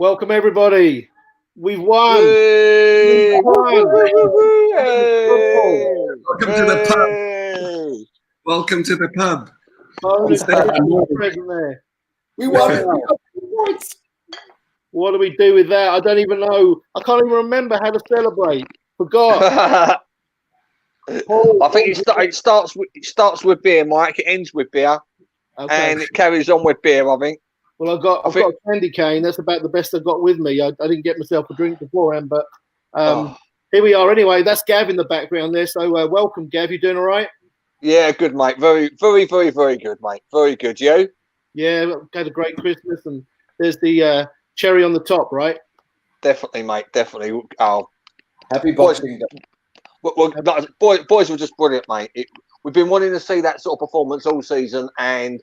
Welcome, everybody. We've won. Hey. We've won. Welcome to the pub. Welcome to the pub. Present there. We won. What do we do with that? I don't even know. I can't even remember how to celebrate. Forgot. I think it starts with beer, Mike. It ends with beer, and it carries on with beer. I think. Well, I've got a candy cane. That's about the best I've got with me. I didn't get myself a drink beforehand, but here we are. Anyway, that's Gav in the background there. So welcome, Gav. You doing all right? Yeah, good, mate. Very, very, very, very good, mate. Very good. You? Yeah, had a great Christmas, and there's the cherry on the top, right? Definitely, mate. Definitely. Oh, happy Boxing Day. Boys were just brilliant, mate. We've been wanting to see that sort of performance all season, and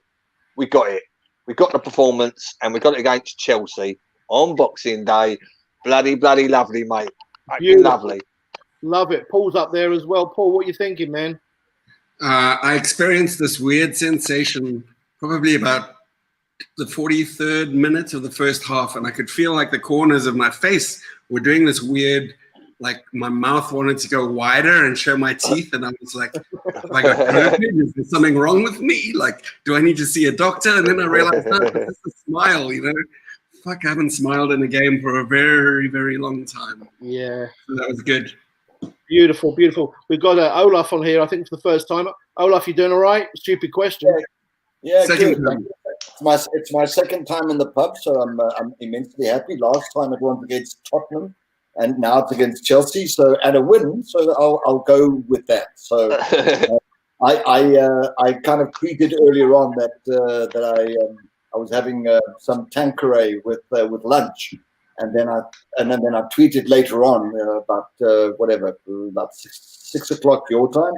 we got it. We got the performance, and we got it against Chelsea on Boxing Day. Bloody lovely, mate. Lovely. Love it. Paul's up there as well. Paul, what are you thinking, man? I experienced this weird sensation probably about the 43rd minute of the first half, and I could feel like the corners of my face were doing this weird, like my mouth wanted to go wider and show my teeth, and I was like, have I got COVID? Is there something wrong with me? Like, do I need to see a doctor? And then I realized, no, it's just a smile, you know? Fuck, I haven't smiled in a game for a very, very long time. Yeah. So that was good. Beautiful, beautiful. We've got Olaf on here, I think, for the first time. Olaf, you doing all right? Stupid question. Yeah, second good. It's my second time in the pub, so I'm immensely happy. Last time it was against Tottenham, and now it's against Chelsea. So and a win, so I'll go with that. So I kind of tweeted earlier on that I was having some Tanqueray with lunch. And then I tweeted later on about about 6 o'clock your time.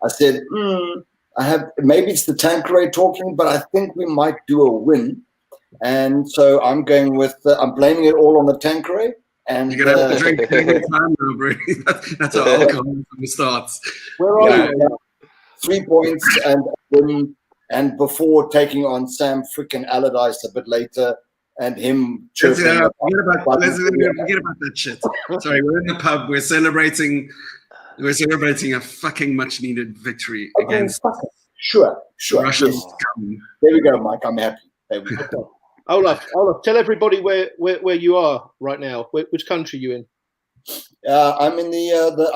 I said, maybe it's the Tanqueray talking, but I think we might do a win. And so I'm going with I'm blaming it all on the Tanqueray. And you're gonna have to drink every time now, bro. That's how alcohol starts. Where are you? 3 points and win, and before taking on Sam freaking Allardyce a bit later. And him chirping. Forget about that shit. Sorry, we're in the pub. We're celebrating a fucking much needed victory against Sure. Russian Yes. There we go, Mike. I'm happy. There we go. Olaf, tell everybody where you are right now. Which country are you in? I'm in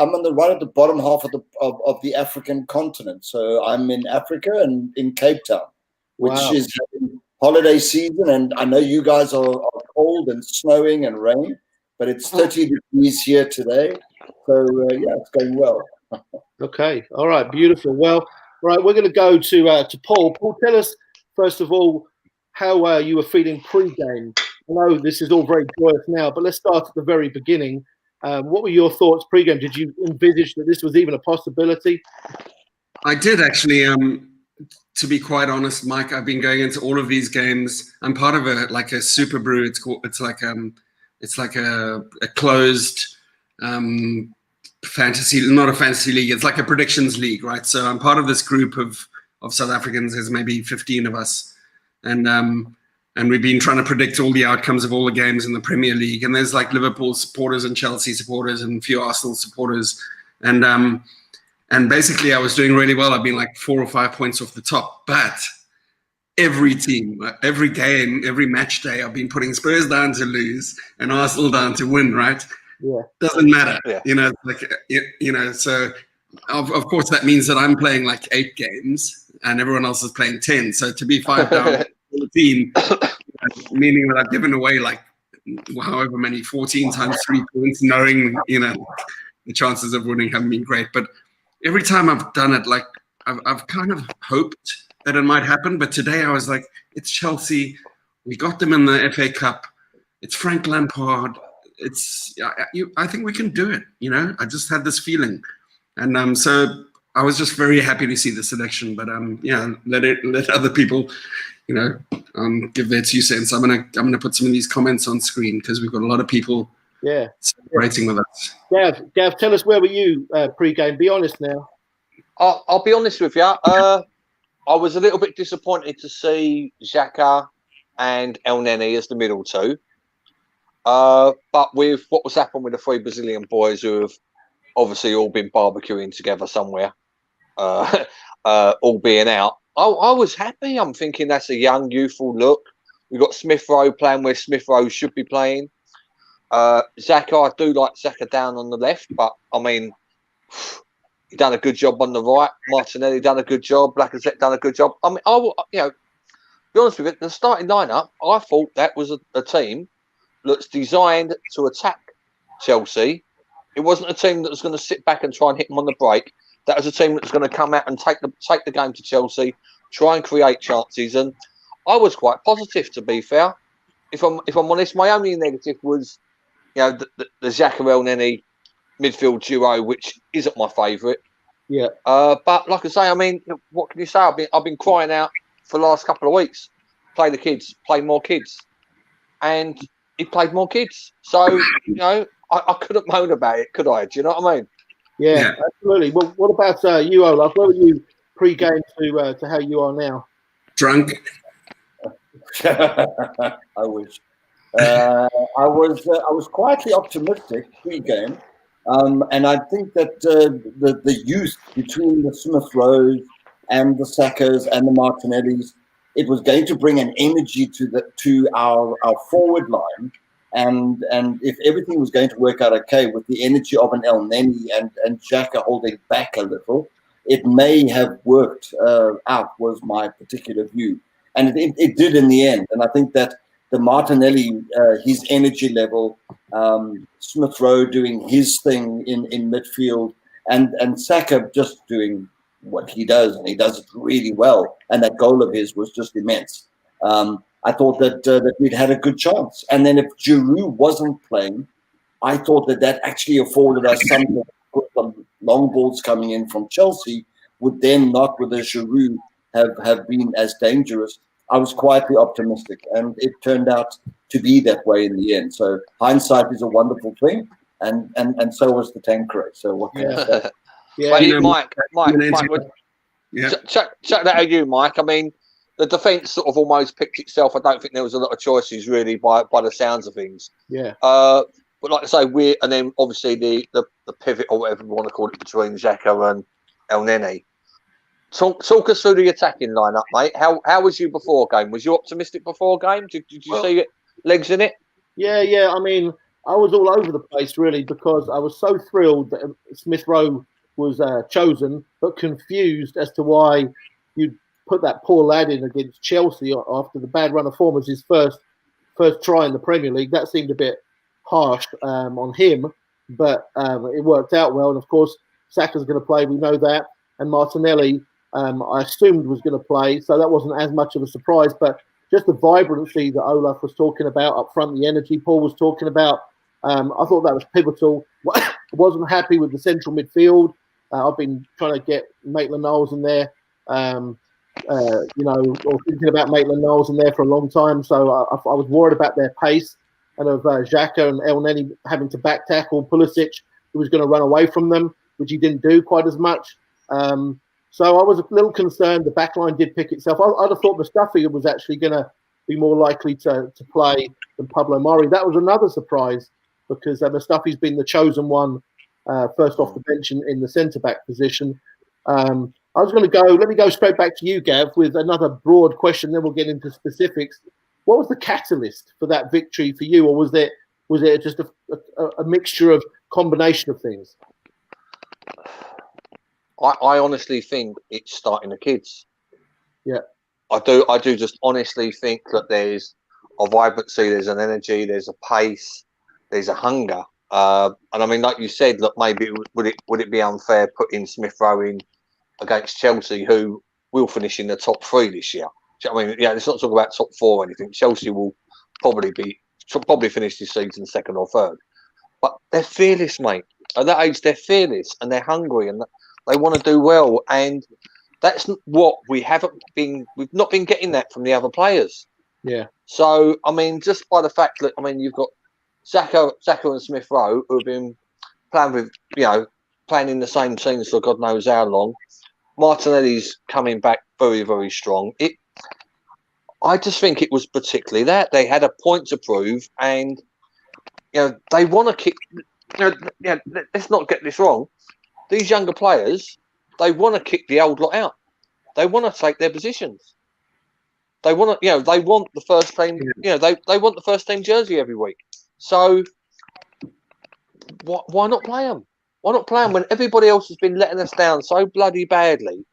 I'm on the right at the bottom half of the African continent. So I'm in Africa and in Cape Town, which is holiday season, and I know you guys are cold and snowing and rain, but it's 30 degrees here today. So it's going well. Okay, all right, beautiful. Well, right, we're going to go to Paul. Paul, tell us first of all how you were feeling pre-game. I know this is all very joyous now, but let's start at the very beginning. What were your thoughts pre-game? Did you envisage that this was even a possibility? I did actually. To be quite honest, Mike, I've been going into all of these games. I'm part of a super brew. It's like a closed fantasy, not a fantasy league. It's like a predictions league, right? So I'm part of this group of South Africans. There's maybe 15 of us, and we've been trying to predict all the outcomes of all the games in the Premier League. And there's like Liverpool supporters and Chelsea supporters and a few Arsenal supporters, and basically, I was doing really well. I've been like 4 or 5 points off the top. But every team, every game, every match day, I've been putting Spurs down to lose and Arsenal down to win, right? Yeah. Doesn't matter. Yeah. So of course, that means that I'm playing like 8 games and everyone else is playing 10. So to be 5 down 14, meaning that I've given away like however many, 14 times 3 points, knowing, the chances of winning haven't been great. But every time I've done it, like I've kind of hoped that it might happen, but today I was like, it's Chelsea. We got them in the FA Cup. It's Frank Lampard. I think we can do it. I just had this feeling, and so I was just very happy to see the selection. But let other people, give their 2 cents. I'm gonna put some of these comments on screen because we've got a lot of people. Yeah, celebrating with us. Gav, tell us where were you pre-game? Be honest now. I'll be honest with you. I was a little bit disappointed to see Xhaka and El Neni as the middle two. But with what was happening with the 3 Brazilian boys who have obviously all been barbecuing together somewhere, all being out, I was happy. I'm thinking that's a young, youthful look. We've got Smith Rowe playing where Smith Rowe should be playing. Xhaka, I do like Xhaka down on the left, but I mean, he done a good job on the right. Martinelli done a good job. Lacazette done a good job. I mean, be honest with you, the starting lineup, I thought that was a team that's designed to attack Chelsea. It wasn't a team that was going to sit back and try and hit them on the break. That was a team that was going to come out and take the game to Chelsea, try and create chances. And I was quite positive, to be fair. If I'm honest, my only negative was, the Xhaka Elneny midfield duo, which isn't my favourite. Yeah. But like I say, I mean, what can you say? I've been crying out for the last couple of weeks. Play the kids, play more kids, and he played more kids. So I couldn't moan about it, could I? Do you know what I mean? Yeah, absolutely. Well, what about you, Olaf? Where were you pre-game to how you are now? Drunk. I wish. I was quietly optimistic pre-game, and I think that the youth between the Smith Rowes and the Sackers and the Martinellis, it was going to bring an energy to our forward line. And if everything was going to work out okay with the energy of an Elneny and Xhaka holding back a little, it may have worked out, was my particular view. And it did in the end. And I think that the Martinelli, his energy level, Smith Rowe doing his thing in midfield, and Saka just doing what he does, and he does it really well. And that goal of his was just immense. I thought that we'd had a good chance. And then if Giroud wasn't playing, I thought that actually afforded us something. The long balls coming in from Chelsea would then not, with a Giroud, have been as dangerous. I was quietly optimistic, and it turned out to be that way in the end. So hindsight is a wonderful thing, and so was the Tanqueray. So what can I say? Yeah, Mike, check that at you, Mike. I mean, the defence sort of almost picked itself. I don't think there was a lot of choices really by the sounds of things. Yeah. But like I say, and then obviously the pivot or whatever you want to call it between Xhaka and Elneny. Talk us through the attacking lineup, mate. How was you before game? Was you optimistic before game? Did you see legs in it? Yeah. I mean, I was all over the place really because I was so thrilled that Smith Rowe was chosen, but confused as to why you'd put that poor lad in against Chelsea after the bad run of form as his first try in the Premier League. That seemed a bit harsh on him, but it worked out well. And of course, Saka's going to play. We know that, and Martinelli. I assumed was going to play, so that wasn't as much of a surprise. But just the vibrancy that Olaf was talking about up front, the energy Paul was talking about, I thought that was pivotal. I wasn't happy with the central midfield. I've been trying to get Maitland-Niles in there, or thinking about Maitland-Niles in there for a long time. So I was worried about their pace and of Xhaka and Elneny having to back tackle Pulisic, who was going to run away from them, which he didn't do quite as much. So I was a little concerned. The backline did pick itself. I'd have thought Mustafi was actually going to be more likely to play than Pablo Mari. That was another surprise because Mustafi's been the chosen one first off the bench in the centre-back position. I was going to go, let me go straight back to you, Gav, with another broad question, then we'll get into specifics. What was the catalyst for that victory for you, or was it just a mixture of combination of things? I honestly think it's starting the kids. Yeah. I do just honestly think that there's a vibrancy, there's an energy, there's a pace, there's a hunger. And I mean, like you said, look, maybe would it be unfair putting Smith Rowe in against Chelsea, who will finish in the top 3 this year? I mean, let's not talk about top 4 or anything. Chelsea will probably finish this season 2nd or 3rd. But they're fearless, mate. At that age, they're fearless and they're hungry and they want to do well, and that's what we've not been getting that from the other players. Yeah. So I mean, just by the fact that you've got Xhaka and Smith Rowe who have been playing in the same teams for God knows how long. Martinelli's coming back very, very strong. I just think it was particularly that they had a point to prove, and they want to kick. Let's not get this wrong. These younger players, they want to kick the old lot out. They want to take their positions. They want to, they want the first team. They want the first team jersey every week. So why not play them? Why not play them when everybody else has been letting us down so bloody badly?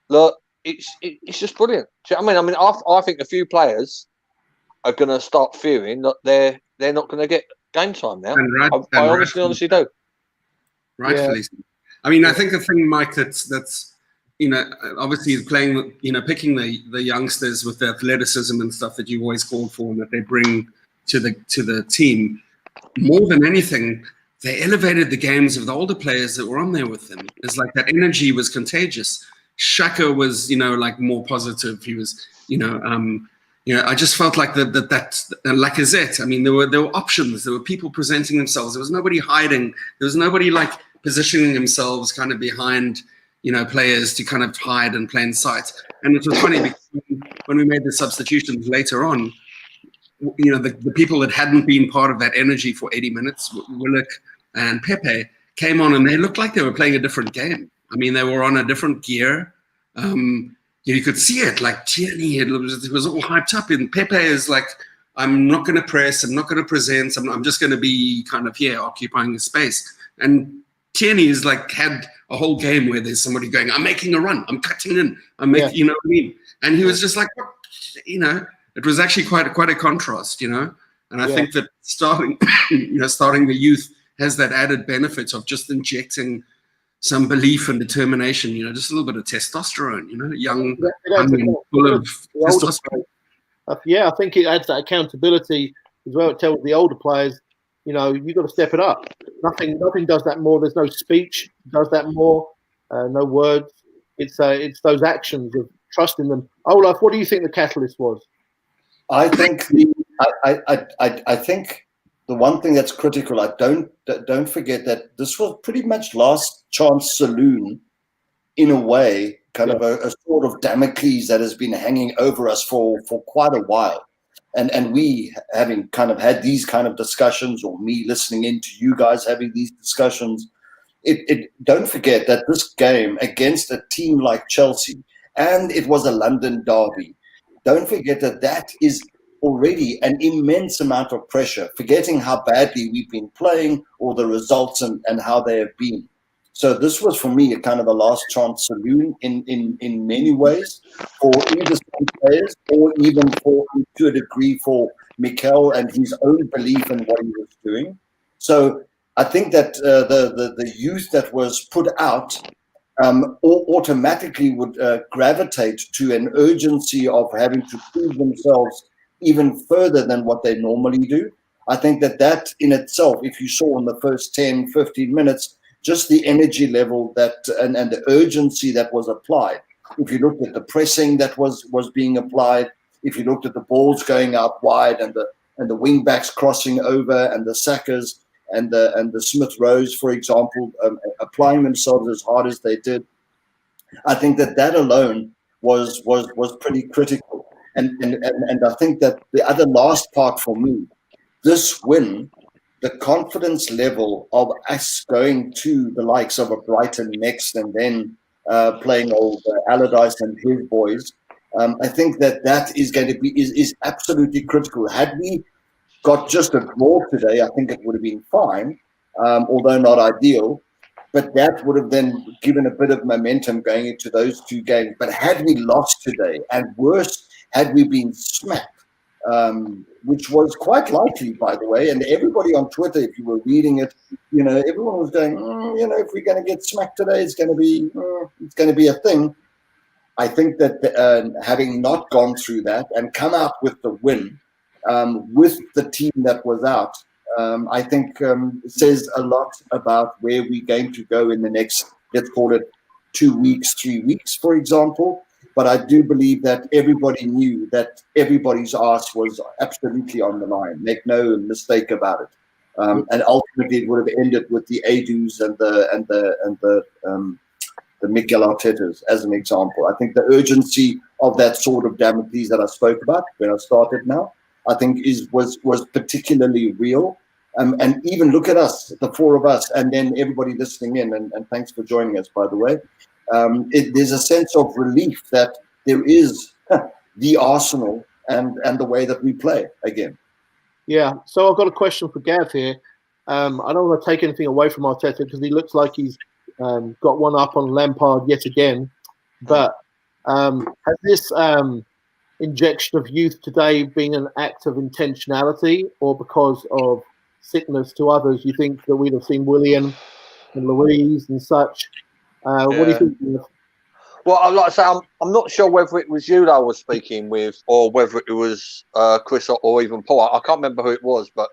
Look, it's just brilliant. Do you know what I mean? I think a few players are going to start fearing that they're not going to get game time now. I honestly do. Rightfully. Yeah. I mean, I think the thing, Mike, that's obviously playing, picking the youngsters with the athleticism and stuff that you've always called for and that they bring to the team. More than anything, they elevated the games of the older players that were on there with them. It's like that energy was contagious. Shaka was, like more positive. He was, I just felt like that Lacazette. I mean, there were options. There were people presenting themselves. There was nobody hiding. There was nobody like positioning themselves kind of behind, players to kind of hide and play in sight. And it was funny because when we made the substitutions later on, the people that hadn't been part of that energy for 80 minutes, Willock and Pepe, came on and they looked like they were playing a different game. I mean, they were on a different gear. You could see it, like Tierney, it was all hyped up. And Pepe is like, I'm not going to press, I'm not going to present, I'm just going to be kind of here occupying the space. And Tierney is like had a whole game where there's somebody going, I'm making a run, I'm cutting in, I'm making, you know what I mean? And he was just like, it was actually quite a contrast, And I think that starting the youth has that added benefit of just injecting some belief and determination, just a little bit of testosterone, young, full of testosterone. I think it adds that accountability as well. It tells the older players, you've got to step it up. Nothing does that more. There's no speech does that more. No words. It's those actions of trusting them. Olaf, what do you think the catalyst was? I think I think the one thing that's critical, don't forget that this was pretty much last chance saloon in a way, kind of a sort of Damocles that has been hanging over us for quite a while. And we having kind of had these kind of discussions, or me listening in to you guys having these discussions, don't forget that this game against a team like Chelsea, and it was a London derby, don't forget that is already an immense amount of pressure, forgetting how badly we've been playing or the results and how they have been. So this was for me a kind of a last chance saloon in many ways for either some players or even to a degree for Mikel and his own belief in what he was doing. So I think that the youth that was put out automatically would gravitate to an urgency of having to prove themselves even further than what they normally do. I think that in itself, if you saw in the first 10, 15 minutes, just the energy level and the urgency that was applied. If you looked at the pressing that was being applied, if you looked at the balls going out wide and the wing backs crossing over and the Sackers and the Smith Rowes, for example, applying themselves as hard as they did, I think that alone was pretty critical. And I think that the other last part for me, this win, the confidence level of us going to the likes of a Brighton next and then playing old Allardyce and his boys, I think that is going to be is absolutely critical. Had we got just a draw today, I think it would have been fine, although not ideal. But that would have then given a bit of momentum going into those two games. But had we lost today, and worse, had we been smacked, which was quite likely, by the way, and everybody on Twitter, if you were reading it, everyone was going, if we're going to get smacked today, it's going to be a thing. I think that having not gone through that and come out with the win, with the team that was out, I think says a lot about where we're going to go in the next, let's call it 2 weeks, 3 weeks, for example. But I do believe that everybody knew that everybody's arse was absolutely on the line. Make no mistake about it. And ultimately, it would have ended with the Adus and the Mikel Artetas, as an example. I think the urgency of that sort of Damocles that I spoke about when I started now, I think was particularly real. And even look at us, the four of us, and then everybody listening in, and thanks for joining us, by the way. There's a sense of relief that there is the Arsenal and the way that we play again. Yeah, so I've got a question for Gav here. I don't want to take anything away from Arteta because he looks like he's got one up on Lampard yet again. But has this injection of youth today been an act of intentionality, or because of sickness to others? You think that we'd have seen Willian and Louise and such? What do you think? Well, like I say, I'm not sure whether it was you that I was speaking with, or whether it was Chris or even Paul. I can't remember who it was, but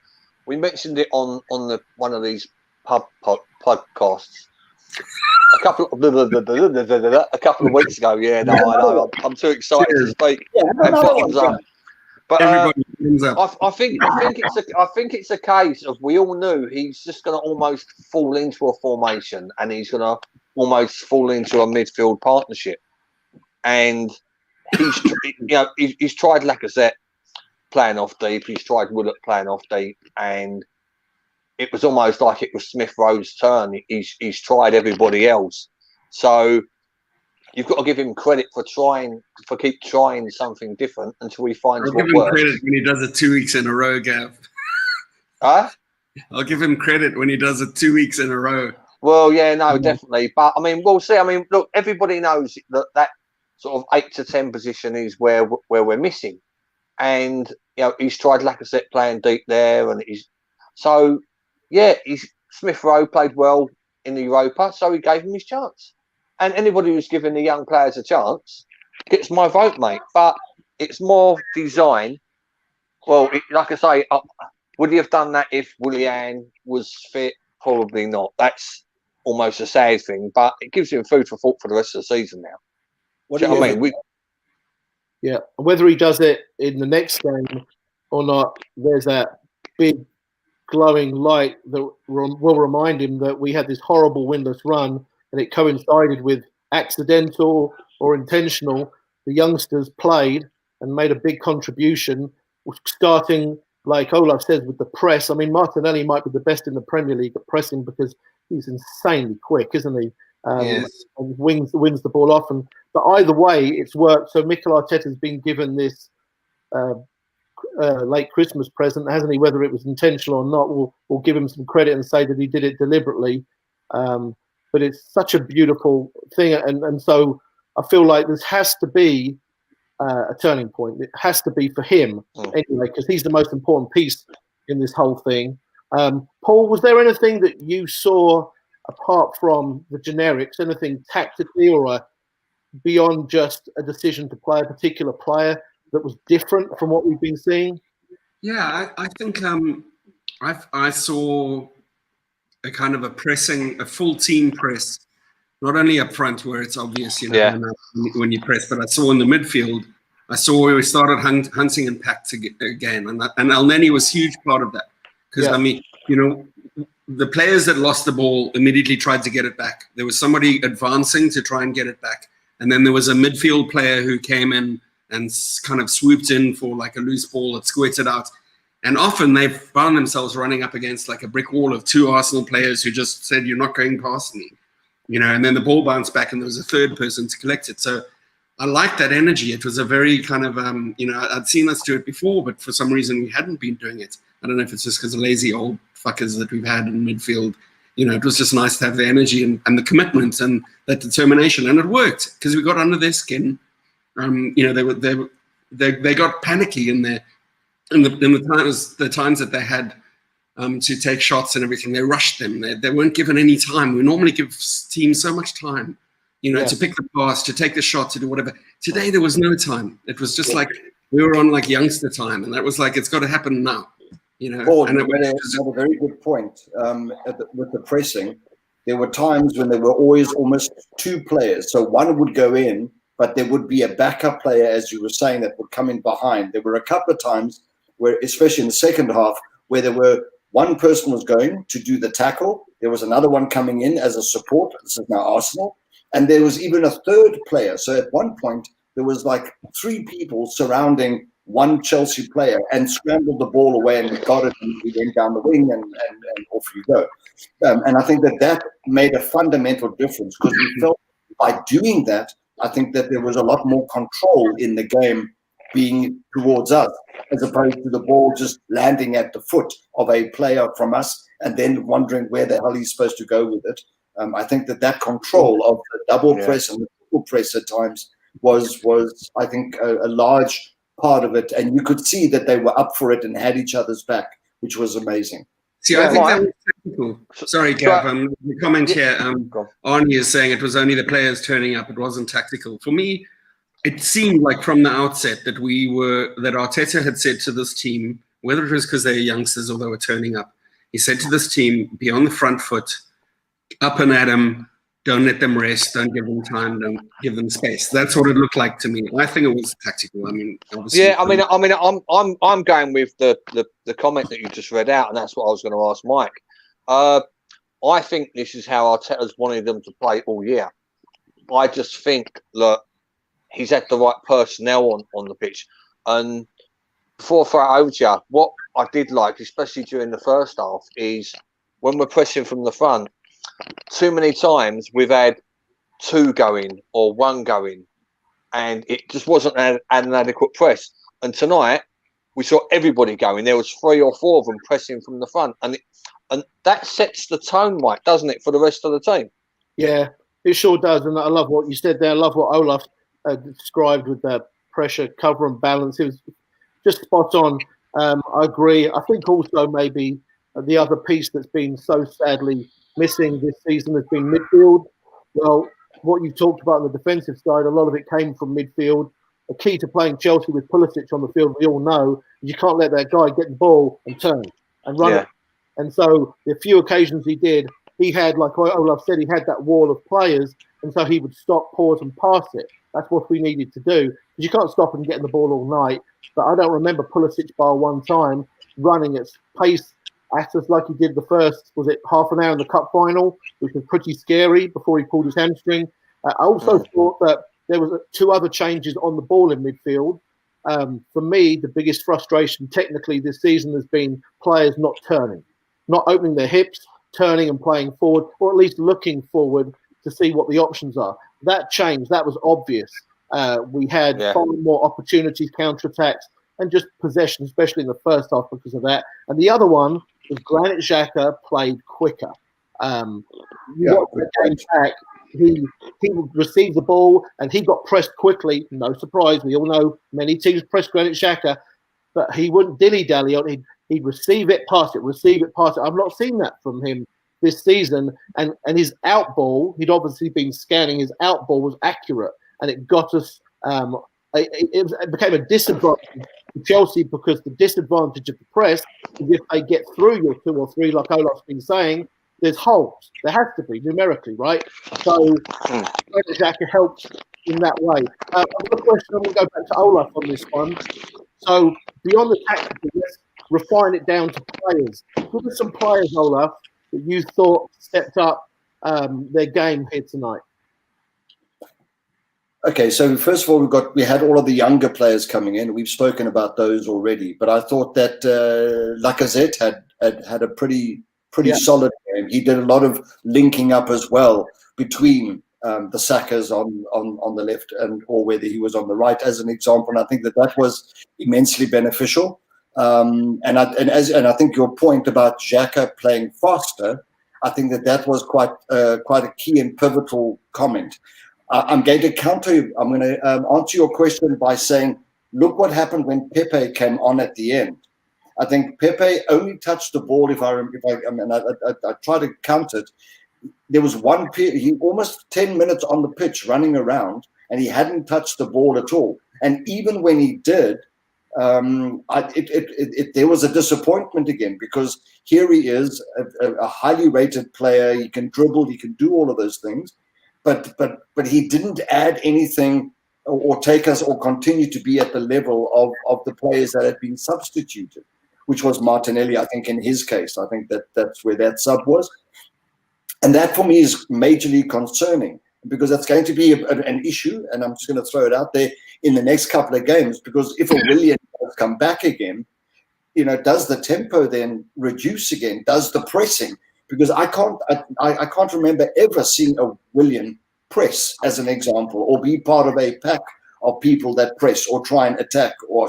we mentioned it on one of these podcasts a couple of weeks ago. Yeah, no, I know. I'm too excited to speak. Yeah, But Everybody comes up. I think it's a case of, we all knew he's just going to almost fall into a formation, and he's going to almost fall into a midfield partnership. And he's tried Lacazette playing off deep. He's tried Willock playing off deep, and it was almost like it was Smith Rowe's turn. He's tried everybody else. So you've got to give him credit for keep trying something different until he finds what works. I'll give him credit when he does it 2 weeks in a row, Gav. Huh? I'll give him credit when he does it 2 weeks in a row. Well, yeah, no, definitely. But, I mean, we'll see. I mean, look, everybody knows that sort of 8 to 10 position is where we're missing. And, he's tried Lacazette playing deep there. And Smith Rowe played well in the Europa, so he gave him his chance. And anybody who's giving the young players a chance gets my vote, mate. But it's more design. Well, like I say, would he have done that if Willian was fit? Probably not. That's almost a sad thing, but it gives him food for thought for the rest of the season now. What do you mean? Yeah, whether he does it in the next game or not, there's that big glowing light that will remind him that we had this horrible winless run, and it coincided with accidental or intentional. The youngsters played and made a big contribution, starting, like Olaf says, with the press. I mean, Martinelli might be the best in the Premier League at pressing because he's insanely quick, isn't he? Yes. And wins the ball off. But either way, it's worked. So Mikel Arteta's been given this late Christmas present, hasn't he? Whether it was intentional or not, we'll give him some credit and say that he did it deliberately. But it's such a beautiful thing. And so I feel like this has to be a turning point. It has to be for him anyway, because he's the most important piece in this whole thing. Paul, was there anything that you saw apart from the generics, anything tactically or beyond just a decision to play a particular player that was different from what we've been seeing? Yeah, I think I saw a kind of a full team press, not only up front where it's obvious, when you press, but I saw in the midfield, I saw where we started hunting and packed again. And El Neni was a huge part of that. Because, I mean, the players that lost the ball immediately tried to get it back. There was somebody advancing to try and get it back. And then there was a midfield player who came in and kind of swooped in for like a loose ball that squirted out. And often they found themselves running up against like a brick wall of 2 Arsenal players who just said, "You're not going past me," and then the ball bounced back and there was a third person to collect it. So I liked that energy. It was a very kind of, I'd seen us do it before, but for some reason we hadn't been doing it. I don't know if it's just because of lazy old fuckers that we've had in midfield. It was just nice to have the energy and the commitment and that determination, and it worked because we got under their skin. They got panicky in the times that they had to take shots and everything. They rushed them. They weren't given any time. We normally give teams so much time, to pick the pass, to take the shot, to do whatever. Today there was no time. It was just like we were on like youngster time, and that was like it's got to happen now. Paul, and that's a very good point. With the pressing, there were times when there were always almost 2 players. So one would go in, but there would be a backup player, as you were saying, that would come in behind. There were a couple of times where, especially in the second half, where there were one person was going to do the tackle. There was another one coming in as a support. This is now Arsenal. And there was even a third player. So at one point, there was like 3 people surrounding one Chelsea player and scrambled the ball away, and we got it, and we went down the wing, and off you go. And I think that made a fundamental difference, because we felt by doing that, I think that there was a lot more control in the game being towards us, as opposed to the ball just landing at the foot of a player from us and then wondering where the hell he's supposed to go with it. I think that control of the double press and the triple press at times was I think a large part of it, and you could see that they were up for it and had each other's back, which was amazing. See, I think that was technical. Sorry, Gav. The comment here, Arnie is saying it was only the players turning up. It wasn't tactical. For me, it seemed like from the outset that that Arteta had said to this team, whether it was because they're youngsters or they were turning up, he said to this team, be on the front foot, up and at them, don't let them rest, don't give them time, don't give them space. That's what it looked like to me. I think it was tactical. I mean, obviously. Yeah, I'm going with the comment that you just read out, and that's what I was going to ask Mike. I think this is how Arteta's wanted them to play all year. I just think that he's had the right personnel on the pitch. And before I throw it over to you, what I did like, especially during the first half, is when we're pressing from the front, too many times we've had two going or one going, and it just wasn't an adequate press. And tonight we saw everybody going. There was 3 or 4 of them pressing from the front, and that sets the tone, Mike, doesn't it, for the rest of the team? Yeah, it sure does. And I love what you said there. I love what Olaf described with the pressure, cover, and balance. It was just spot on. I agree. I think also maybe the other piece that's been so sadly missing this season has been midfield. Well, what you talked about on the defensive side, a lot of it came from midfield. The key to playing Chelsea with Pulisic on the field, we all know, is you can't let that guy get the ball and turn and run it. And so the few occasions he did, he had, like Olaf said, he had that wall of players, and so he would stop, pause, and pass it. That's what we needed to do, because you can't stop him getting the ball all night. But I don't remember Pulisic bar one time running at pace at us like he did the first, was it half an hour in the cup final, which was pretty scary before he pulled his hamstring. I also thought that there was 2 other changes on the ball in midfield. For me, the biggest frustration technically this season has been players not turning, not opening their hips, turning and playing forward, or at least looking forward to see what the options are. That changed. That was obvious. We had far more opportunities, counterattacks, and just possession, especially in the first half because of that. And the other one was Granit Xhaka played quicker. You watch the game back, he received the ball and he got pressed quickly. No surprise. We all know many teams press Granit Xhaka, but he wouldn't dilly-dally on it. He'd receive it, pass it, receive it, pass it. I've not seen that from him this season. And his out ball, he'd obviously been scanning, his out ball was accurate, and it got us it became a disadvantage to Chelsea, because the disadvantage of the press is if they get through your 2 or 3, like Olaf's been saying, there's holes. There has to be, numerically, right? So Xhaka helps in that way. I've got a question. I'm going to go back to Olaf on this one. So beyond the tactical, let's refine it down to players. Who are some players, Olaf, that you thought stepped up their game here tonight? Okay, so first of all, we had all of the younger players coming in. We've spoken about those already, but I thought that Lacazette had a pretty solid game. He did a lot of linking up as well between the Sakas on the left or whether he was on the right, as an example. And I think that was immensely beneficial. And I think your point about Xhaka playing faster, I think that was quite a key and pivotal comment. I'm going to answer your question by saying, look what happened when Pepe came on at the end. I think Pepe only touched the ball, if I try to count it. There was he almost 10 minutes on the pitch running around, and he hadn't touched the ball at all. And even when he did, there was a disappointment again, because here he is, a highly rated player. He can dribble, he can do all of those things. But he didn't add anything or take us or continue to be at the level of the players that had been substituted, which was Martinelli, I think, in his case. I think that's where that sub was. And that for me is majorly concerning. because that's going to be an issue, and I'm just going to throw it out there in the next couple of games, because if a Willian does come back again, does the tempo then reduce again? Does the pressing? Because I can't remember ever seeing a Willian press, as an example, or be part of a pack of people that press or try and attack, or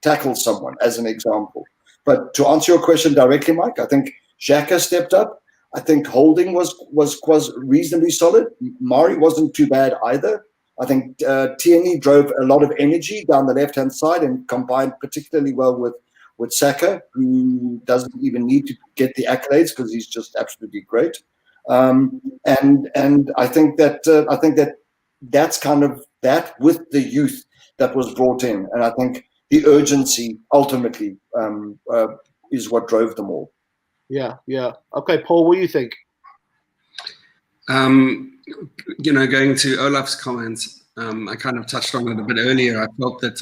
tackle someone, as an example. But to answer your question directly, Mike, I think Xhaka stepped up. I think Holding was reasonably solid. Mari wasn't too bad either. I think Tierney drove a lot of energy down the left-hand side and combined particularly well with Saka, who doesn't even need to get the accolades because he's just absolutely great. And I think that's kind of that with the youth that was brought in, and I think the urgency ultimately is what drove them all. Yeah. Okay, Paul, what do you think? Going to Olaf's comments, I kind of touched on it a bit earlier. I felt that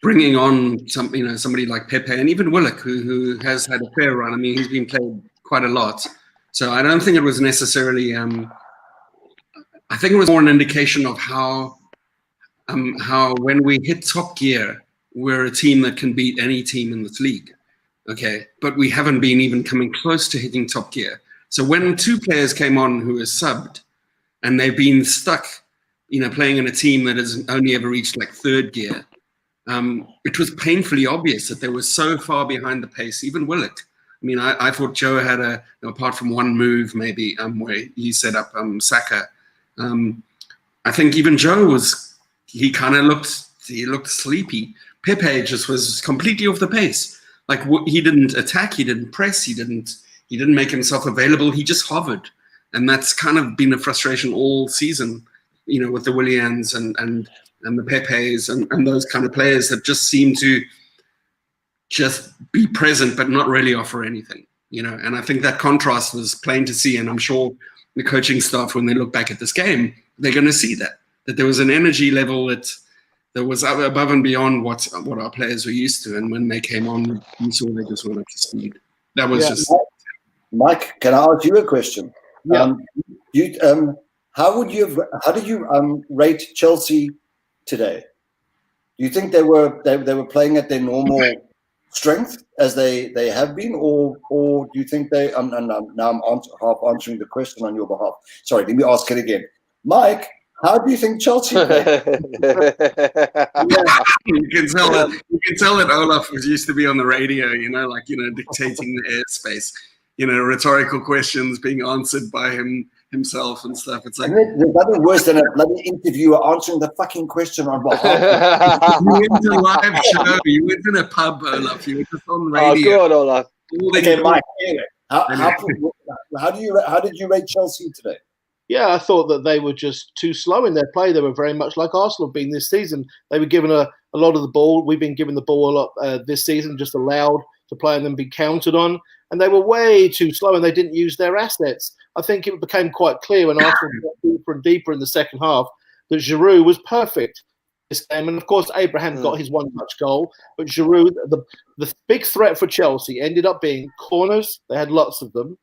bringing on somebody like Pepe and even Willock, who has had a fair run. I mean, he's been played quite a lot, so I don't think it was necessarily. I think it was more an indication of how when we hit top gear, we're a team that can beat any team in this league. Okay, but we haven't been even coming close to hitting top gear. So when two players came on who are subbed, and they've been stuck, playing in a team that has only ever reached like third gear, it was painfully obvious that they were so far behind the pace. Even Willock. I mean, I thought Joe had apart from one move maybe where he set up Saka. I think even Joe he looked sleepy. Pepe just was completely off the pace. Like he didn't attack, he didn't press, he didn't make himself available. He just hovered, and that's kind of been a frustration all season. With the Willians and the Pepes and those kind of players that just seem to just be present but not really offer anything. And I think that contrast was plain to see, and I'm sure the coaching staff, when they look back at this game, they're going to see that there was an energy level that was above and beyond what our players were used to. And when they came on, you saw they just went up to speed. That was just... Mike, can I ask you a question? Yeah. How did you rate Chelsea today? Do you think they were playing at their normal strength as they have been, or do you think they? Now I'm half answering the question on your behalf. Sorry, let me ask it again, Mike. How do you think Chelsea played? You can tell that Olaf was used to be on the radio, dictating the airspace. Rhetorical questions being answered by himself and stuff. It's like there's nothing worse than a bloody interviewer answering the fucking question on behalf. You went to a live show. You went in a pub, Olaf. You were just on radio. Oh, God, Olaf. Okay, Mike. Anyway, how did you rate Chelsea today? Yeah, I thought that they were just too slow in their play. They were very much like Arsenal have been this season. They were given a lot of the ball. We've been given the ball a lot this season, just allowed to play and then be counted on. And they were way too slow, and they didn't use their assets. I think it became quite clear when Arsenal got deeper and deeper in the second half that Giroud was perfect this game. And, of course, Abraham got his one-touch goal. But Giroud, the big threat for Chelsea ended up being corners. They had lots of them.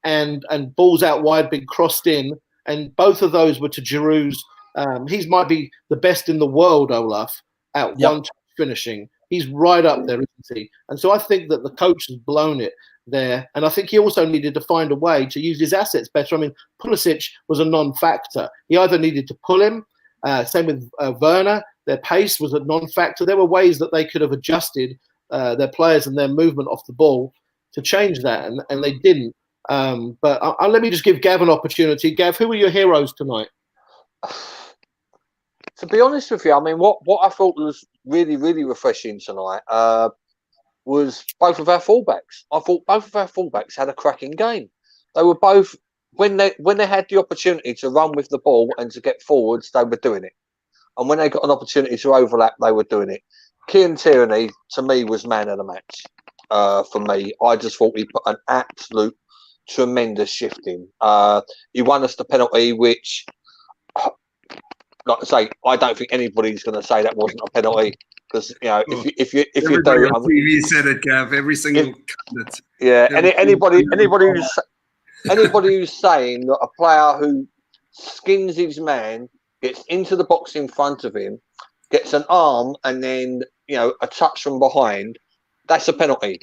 And balls out wide being crossed in. And both of those were to Giroud's. He might be the best in the world, Olaf, at one-touch finishing. He's right up there, isn't he? And so I think that the coach has blown it there. And I think he also needed to find a way to use his assets better. I mean, Pulisic was a non-factor. He either needed to pull him, same with Werner. Their pace was a non-factor. There were ways that they could have adjusted their players and their movement off the ball to change that, and they didn't. But let me just give Gav an opportunity. Gav, who were your heroes tonight? To be honest with you, I mean, what I thought was really, really refreshing tonight was both of our fullbacks. I thought both of our fullbacks had a cracking game. They were both, when they had the opportunity to run with the ball and to get forwards, they were doing it. And when they got an opportunity to overlap, they were doing it. Kieran Tierney, to me, was man of the match. For me, I just thought he put an absolute tremendous shift in. He won us the penalty, which, like I say, I don't think anybody's going to say that wasn't a penalty, because if you do, on TV said it, Gav. Every single candidate. Yeah, anybody Anybody who's saying that a player who skins his man, gets into the box in front of him, gets an arm and then, a touch from behind, that's a penalty.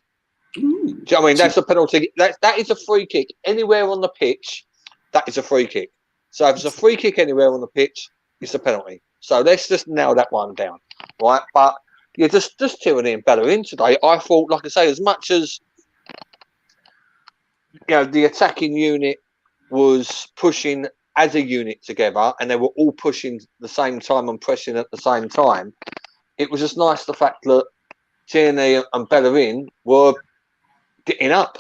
Do you know what I mean? That's a penalty. That is a free kick. Anywhere on the pitch, that is a free kick. So if it's a free kick anywhere on the pitch, it's a penalty. So let's just nail that one down, right? But yeah, just Tierney and Bellerin today, I thought, like I say, as much as the attacking unit was pushing as a unit together, and they were all pushing at the same time and pressing at the same time, it was just nice the fact that Tierney and Bellerin were getting up.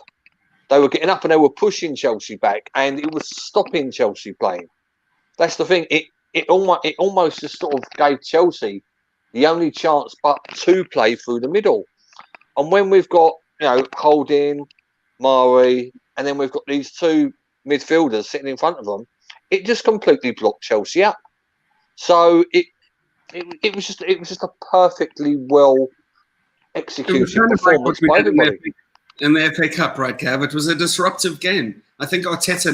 They were getting up and they were pushing Chelsea back, and it was stopping Chelsea playing. That's the thing. It almost just sort of gave Chelsea the only chance but to play through the middle. And when we've got Holding, Mari, and then we've got these two midfielders sitting in front of them, it just completely blocked Chelsea up. So it was just a perfectly well executed performance by everybody. In the FA Cup, right, Gav? It was a disruptive game. I think Arteta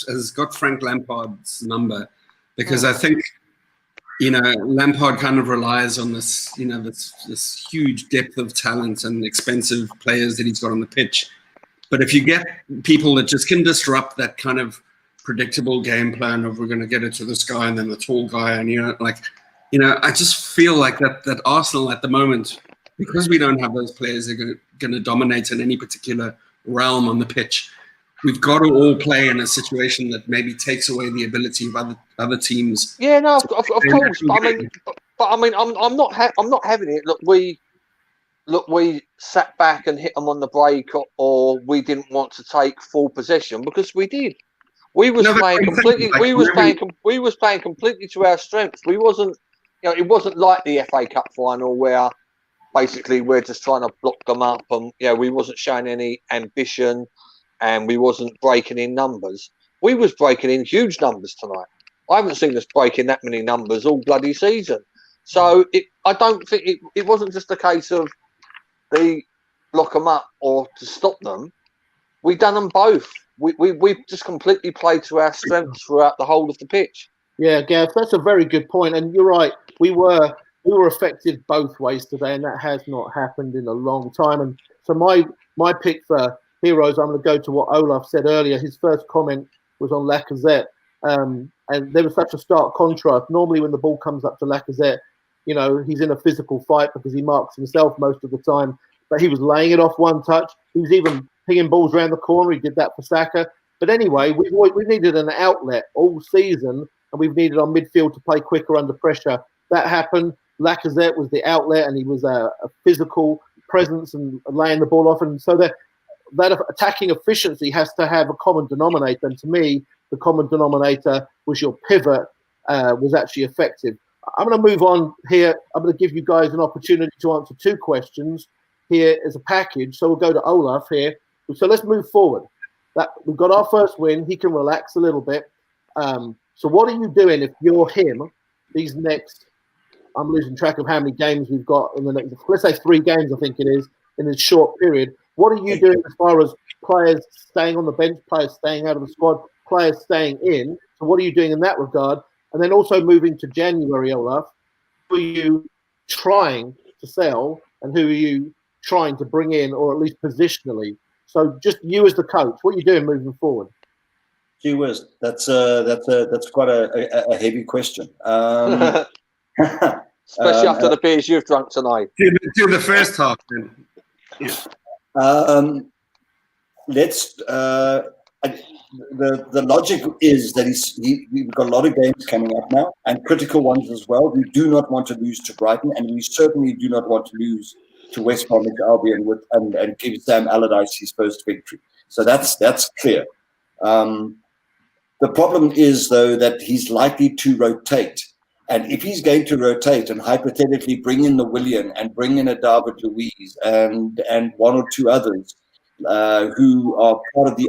has got Frank Lampard's number, because I think Lampard kind of relies on this this huge depth of talent and expensive players that he's got on the pitch. But if you get people that just can disrupt that kind of predictable game plan of we're going to get it to this guy and then the tall guy, and I just feel like that Arsenal at the moment, because we don't have those players that are going to dominate in any particular realm on the pitch, we've got to all play in a situation that maybe takes away the ability of other teams. Yeah, no, of course. But I mean, I'm not having it. Look, we sat back and hit them on the break, or we didn't want to take full possession, because we did. We was playing completely. We was playing completely to our strengths. We wasn't. It wasn't like the FA Cup final where basically we're just trying to block them up, and we wasn't showing any ambition, and we wasn't breaking in numbers. We was breaking in huge numbers tonight. I haven't seen us breaking that many numbers all bloody season. So I don't think it wasn't just a case of they block them up or to stop them. We done them both. We just completely played to our strengths throughout the whole of the pitch. Yeah, Gav, that's a very good point, and you're right. We were effective both ways today, and that has not happened in a long time. And so my pick for heroes, I'm going to go to what Olaf said earlier. His first comment was on Lacazette, and there was such a stark contrast. Normally, when the ball comes up to Lacazette, he's in a physical fight because he marks himself most of the time. But he was laying it off one touch. He was even pinging balls around the corner. He did that for Saka. But anyway, we needed an outlet all season, and we've needed our midfield to play quicker under pressure. That happened. Lacazette was the outlet, and he was a physical presence and laying the ball off. And so that attacking efficiency has to have a common denominator. And to me, the common denominator was your pivot was actually effective. I'm going to move on here. I'm going to give you guys an opportunity to answer two questions here as a package. So we'll go to Olaf here. So let's move forward. We've got our first win. He can relax a little bit. So what are you doing if you're him these next, I'm losing track of how many games we've got in the next, let's say 3 games, I think it is, in this short period. What are you doing as far as players staying on the bench, players staying out of the squad, players staying in? So what are you doing in that regard? And then also moving to January, Olaf, who are you trying to sell and who are you trying to bring in, or at least positionally? So just you as the coach, what are you doing moving forward? Gee whiz, that's quite a heavy question. Especially after the beers you've drunk tonight. Do the first half then. Yeah. The logic is that we've got a lot of games coming up now, and critical ones as well. We do not want to lose to Brighton, and we certainly do not want to lose to West Bromwich Albion and give Sam Allardyce his first victory. So that's clear. The problem is, though, that he's likely to rotate. And if he's going to rotate and hypothetically bring in the Willian and bring in a David Luiz and one or two others who are part of the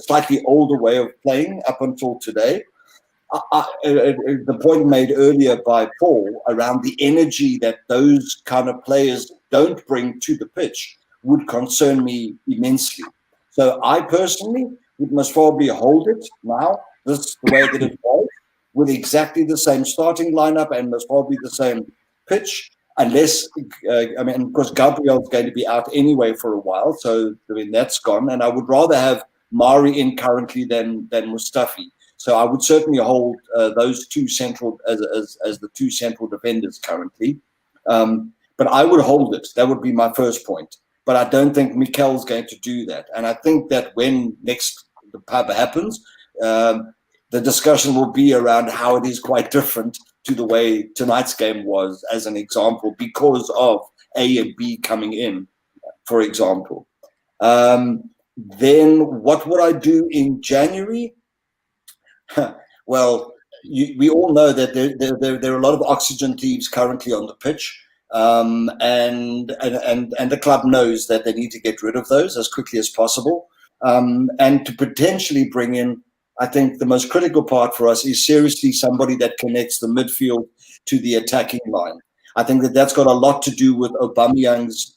slightly older way of playing up until today, the point made earlier by Paul around the energy that those kind of players don't bring to the pitch would concern me immensely. So I personally It must probably hold it now, this the way that it was, with exactly the same starting lineup and most probably the same pitch, unless, because Gabriel's going to be out anyway for a while, so that's gone. And I would rather have Mari in currently than Mustafi. So I would certainly hold those two central as the two central defenders currently. But I would hold it. That would be my first point. But I don't think Mikel's going to do that. And I think that when next the pub happens, the discussion will be around how it is quite different to the way tonight's game was, as an example, because of A and B coming in, for example. Then what would I do in January? Well, we all know that there are a lot of oxygen thieves currently on the pitch. And the club knows that they need to get rid of those as quickly as possible, and to potentially bring in, I think the most critical part for us is seriously somebody that connects the midfield to the attacking line. I think that's got a lot to do with Aubameyang's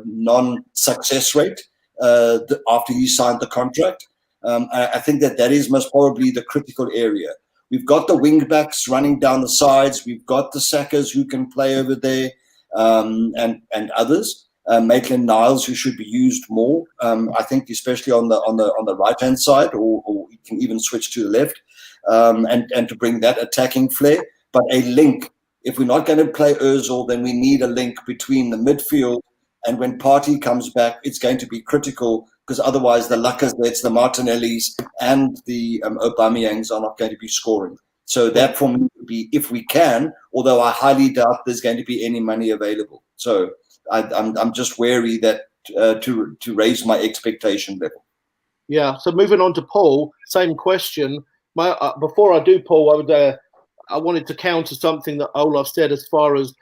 non-success rate after he signed the contract. I think that is most probably the critical area. We've got the wing backs running down the sides. We've got the Sackers who can play over there, and others. Maitland-Niles, who should be used more. I think especially on the right hand side, or you can even switch to the left, and to bring that attacking flair. But a link. If we're not going to play Özil, then we need a link between the midfield. And when Partey comes back, it's going to be critical, because otherwise the Lacazettes, the Martinellis, and the Aubameyangs are not going to be scoring. So that for me would be, if we can, although I highly doubt there's going to be any money available. So I'm just wary that to raise my expectation level. Yeah. So moving on to Paul, same question. Before I do, Paul, I wanted to counter something that Olaf said as far as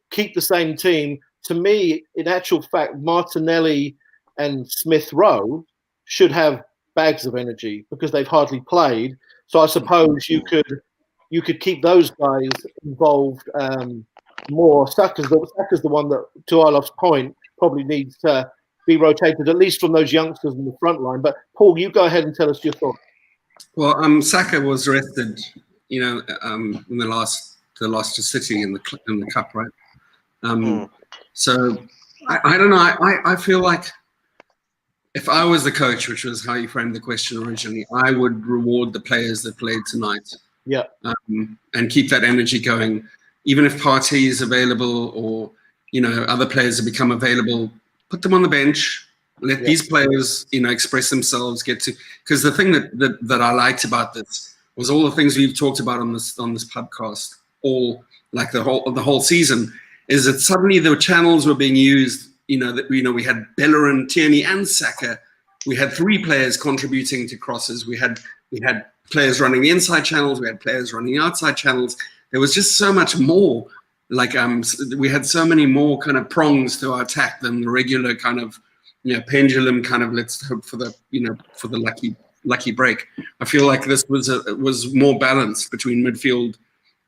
keep the same team. To me, in actual fact, Martinelli and Smith Rowe should have bags of energy because they've hardly played. So I suppose you could keep those guys involved more. Saka's the one that, to Olaf's point, probably needs to be rotated, at least from those youngsters in the front line. But Paul, you go ahead and tell us your thoughts. Well, Saka was rested, in the loss to City in the cup, right? So I don't know. I feel like if I was the coach, which was how you framed the question originally, I would reward the players that played tonight. Yeah. And keep that energy going, even if Partey is available or other players have become available. Put them on the bench. Let these players express themselves. Because the thing that I liked about this was all the things we've talked about on this podcast, all like the whole season, is that suddenly the channels were being used. We had Bellerin, Tierney, and Saka. We had three players contributing to crosses. We had players running the inside channels. We had players running the outside channels. There was just so much more. Like we had so many more kind of prongs to our attack than the regular kind of pendulum kind of, let's hope for the lucky break. I feel like this was more balanced between midfield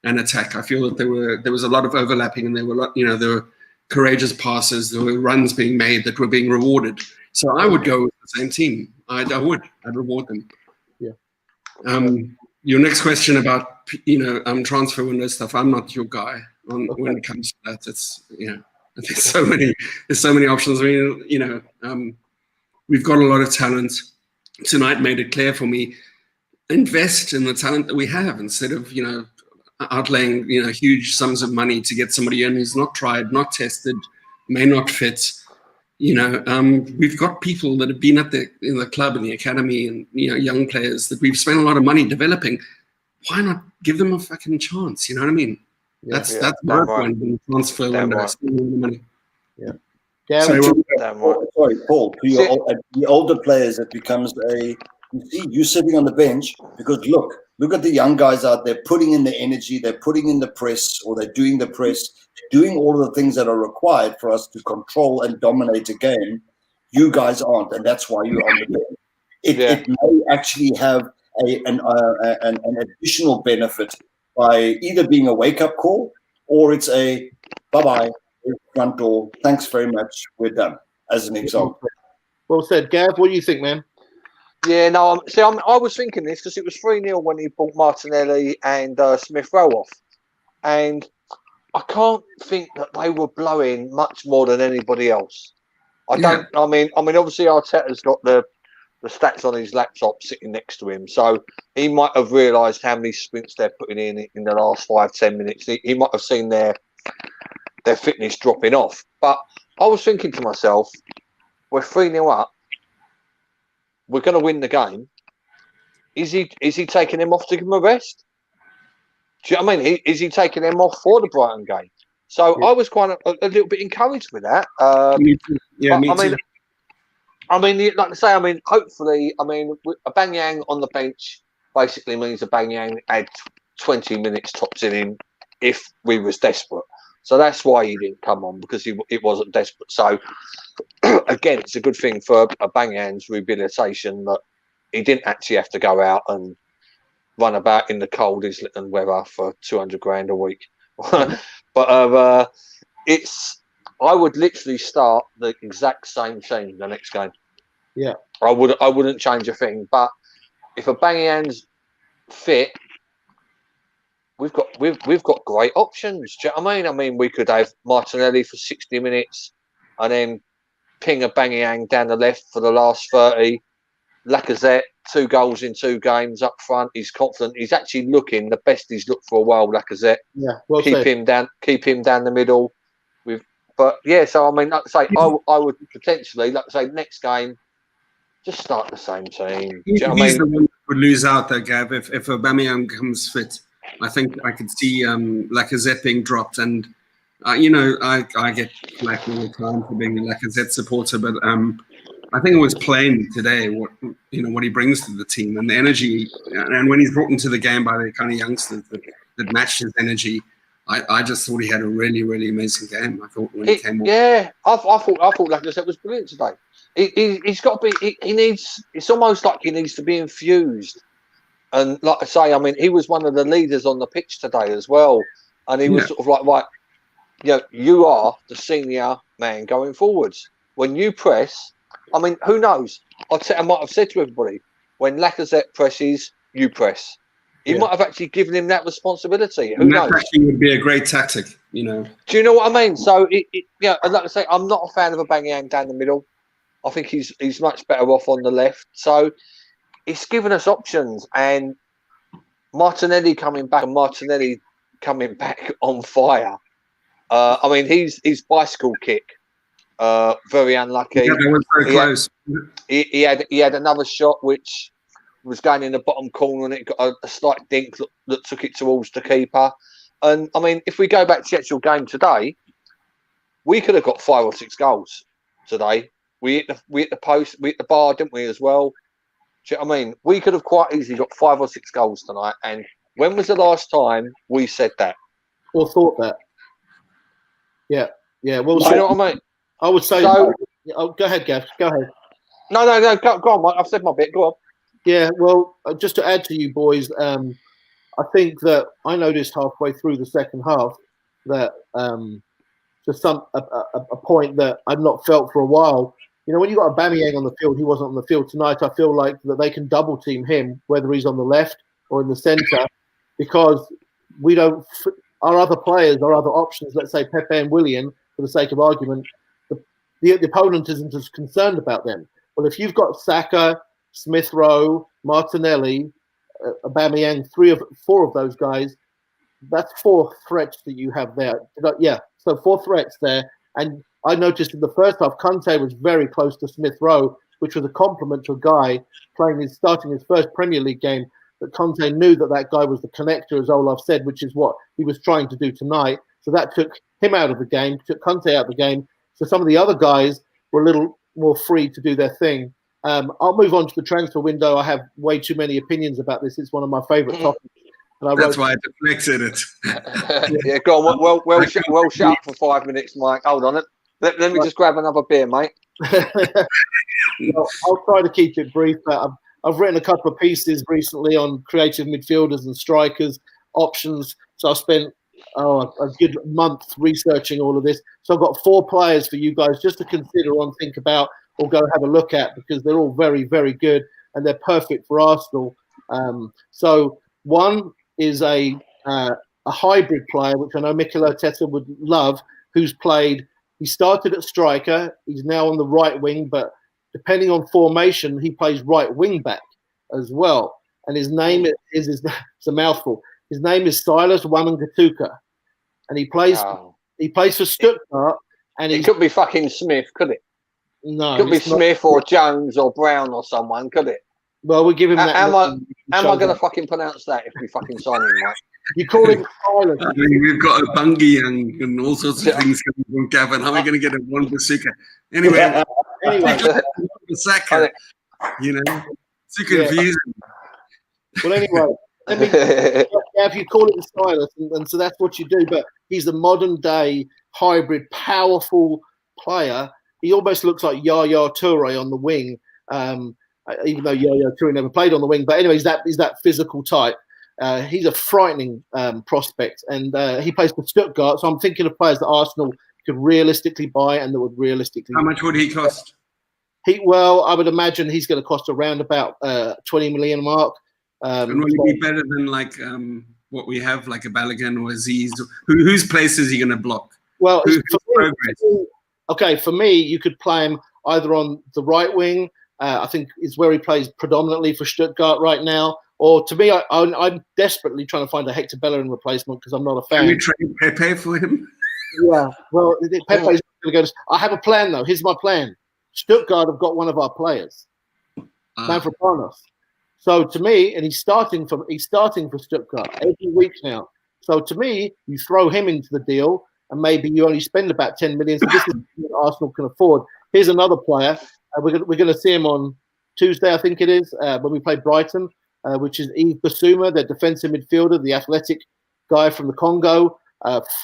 and attack. I feel that there was a lot of overlapping, and there were courageous passes. There were runs being made that were being rewarded. So I would go with the same team. I'd reward them. Yeah. Your next question about transfer window stuff. I'm not your guy when it comes to that. It's there's so many options. I mean, we've got a lot of talent. Tonight made it clear for me. Invest in the talent that we have instead of outlaying huge sums of money to get somebody in who's not tried, not tested, may not fit. We've got people that have been in the club and the academy, and young players that we've spent a lot of money developing. Why not give them a fucking chance? You know what I mean? Yeah, that's my point. Transfer window, spending the money. Yeah. Sorry, Paul. To the older players, it becomes you sitting on the bench because look at the young guys out there putting in the energy, they're putting in the press, or they're doing the press, doing all of the things that are required for us to control and dominate a game. You guys aren't, and that's why you're on the bench. It may actually have an additional benefit by either being a wake-up call, or it's a bye-bye, front door, thanks very much, we're done, as an example. Well said. Gav, what do you think, man? Yeah, no. I was thinking this because it was 3-0 when he brought Martinelli and Smith Rowe off, and I can't think that they were blowing much more than anybody else. I don't. I mean, obviously Arteta's got the stats on his laptop sitting next to him, so he might have realised how many sprints they're putting in the last 5-10 minutes. He might have seen their fitness dropping off. But I was thinking to myself, we're 3-0 up. We're going to win the game. Is he taking him off to give him a rest? Do you know what I mean? Is he taking him off for the Brighton game? So I was quite a little bit encouraged with that. Me too. Yeah, me too. Like I say, hopefully, a Banyang on the bench basically means a Banyang had 20 minutes tops in him if we was desperate. So that's why he didn't come on, because it wasn't desperate. So again, it's a good thing for a Banyang's rehabilitation that he didn't actually have to go out and run about in the cold Islington weather for 200 grand a week. But I would literally start the exact same team the next game. Yeah, I wouldn't change a thing. But if a Banyang's fit, we've got great options. Do you know what I mean? We could have Martinelli for 60 minutes and then ping a Banyang down the left for the last 30. Lacazette, 2 goals in 2 games up front. He's confident. He's actually looking the best he's looked for a while. Lacazette. Yeah, well keep said. him down the middle. But yeah, so like I say, I would potentially, like I say, next game, just start the same team. He's the one that would lose out, though, Gav. If Aubameyang comes fit, I think I could see Lacazette being dropped. And I get flack all the time for being a Lacazette supporter, but I think it was plain today what he brings to the team and the energy, and when he's brought into the game by the kind of youngsters that matched his energy. I just thought he had a really, really amazing game. I thought when he came on. Yeah, I thought Lacazette was brilliant today. He's got to be. He needs. It's almost like he needs to be infused. And like I say, he was one of the leaders on the pitch today as well. And he was sort of like, right, you are the senior man going forwards. When you press, who knows? I might have said to everybody, when Lacazette presses, you press. He might have actually given him that responsibility. Who knows? That actually would be a great tactic, Do you know what I mean? So, and like I say, I'm not a fan of a Banyang down the middle. I think he's much better off on the left. So, it's given us options. And Martinelli coming back on fire. His bicycle kick, very unlucky. Yeah, that was very close. He had another shot which was going in the bottom corner and it got a slight dink that took it towards the keeper. And if we go back to the actual game today, we could have got 5 or 6 goals today. We hit the post, we hit the bar, didn't we, as well? Do you know what I mean? We could have quite easily got 5 or 6 goals tonight. And when was the last time we said that? Or thought that? Yeah. Well, do you know what I mean? I would say. So, go ahead, Gav. Go ahead. No. Go on, Mike. I've said my bit. Go on. Yeah, well, just to add to you boys, I think that I noticed halfway through the second half that just a point that I've not felt for a while. When you got Aubameyang on the field, he wasn't on the field tonight. I feel like that they can double team him, whether he's on the left or in the centre, because we don't. Our other players, our other options, let's say Pepe and Willian, for the sake of argument, the opponent isn't as concerned about them. Well, if you've got Saka, Smith Rowe, Martinelli, Aubameyang, 4 of those guys, that's 4 threats that you have there. Yeah, so 4 threats there. And I noticed in the first half, Conte was very close to Smith Rowe, which was a compliment to a guy starting his first Premier League game, that Conte knew that guy was the connector, as Olaf said, which is what he was trying to do tonight. So that took him out of the game, took Conte out of the game. So some of the other guys were a little more free to do their thing. I'll move on to the transfer window. I have way too many opinions about this. It's one of my favourite topics. And that's why I deflected it. Yeah, go on. Well, shut up for 5 minutes, Mike. Hold on. Let me just grab another beer, mate. Well, I'll try to keep it brief. But I've written a couple of pieces recently on creative midfielders and strikers, options. So I've spent a good month researching all of this. So I've got 4 players for you guys just to consider and think about, or go have a look at, because they're all very, very good. and they're perfect for Arsenal. So one is a hybrid player, which I know Mikel Arteta would love, who's played. He started at striker. He's now on the right wing, but depending on formation, he plays right wing back as well. And his name is it's a mouthful. His name is Silas Wamangituka, and he plays for Stuttgart. And it could be fucking Smith, could it? No, it could be Smith or Jones or Brown or someone, could it? Well, we'll give him that. Am I going to fucking pronounce that if we fucking sign him, mate? You call him Silas. I mean, we've got a Bungie and all sorts of things coming from Gavin. How are we going to get a one Basuka? Anyway, Saka, you know, it's too confusing. Well, anyway, let me have you call it Silas, and so that's what you do. But he's a modern day hybrid, powerful player. He almost looks like Yaya Toure on the wing, even though Yaya Toure never played on the wing. But anyway, he's that physical type. He's a frightening prospect, and he plays for Stuttgart. So I'm thinking of players that Arsenal could realistically buy and that would realistically. How much would he cost? Well, I would imagine he's going to cost around about 20 million mark. And will he be better than like what we have, like a Balogun or Aziz? Whose place is he going to block? Well, for me, you could play him either on the right wing. I think is where he plays predominantly for Stuttgart right now. Or to me, I'm desperately trying to find a Hector Bellerin replacement because I'm not a fan. Can we trade Pepe for him? Yeah, well, Pepe's going to go. I have a plan though. Here's my plan. Stuttgart have got one of our players, Mavropanos. So to me, and he's starting for Stuttgart every week now. So to me, you throw him into the deal, and maybe you only spend about 10 million. So this is what Arsenal can afford. Here's another player. We're going to see him on Tuesday, I think it is, when we play Brighton, which is Yves Bissouma, the defensive midfielder, the athletic guy from the Congo.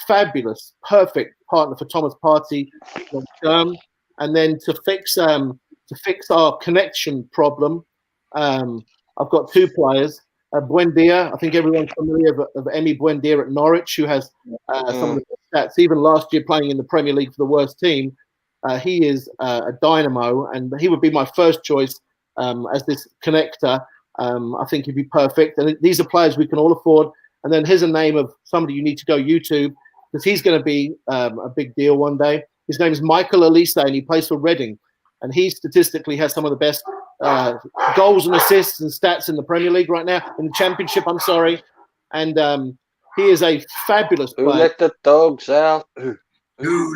Fabulous, perfect partner for Thomas Partey long term. And then to fix our connection problem, I've got two players. Buendia, I think everyone's familiar of Emi Buendia at Norwich, who has some of the stats. Even last year playing in the Premier League for the worst team, he is a dynamo, and he would be my first choice as this connector. I think he'd be perfect. And these are players we can all afford. And then here's a name of somebody you need to go YouTube because he's going to be a big deal one day. His name is Michael Olise, and he plays for Reading. And he statistically has some of the best goals and assists and stats in the Premier League right now, in the Championship, I'm sorry. And he is a fabulous player. Who let the dogs out? Who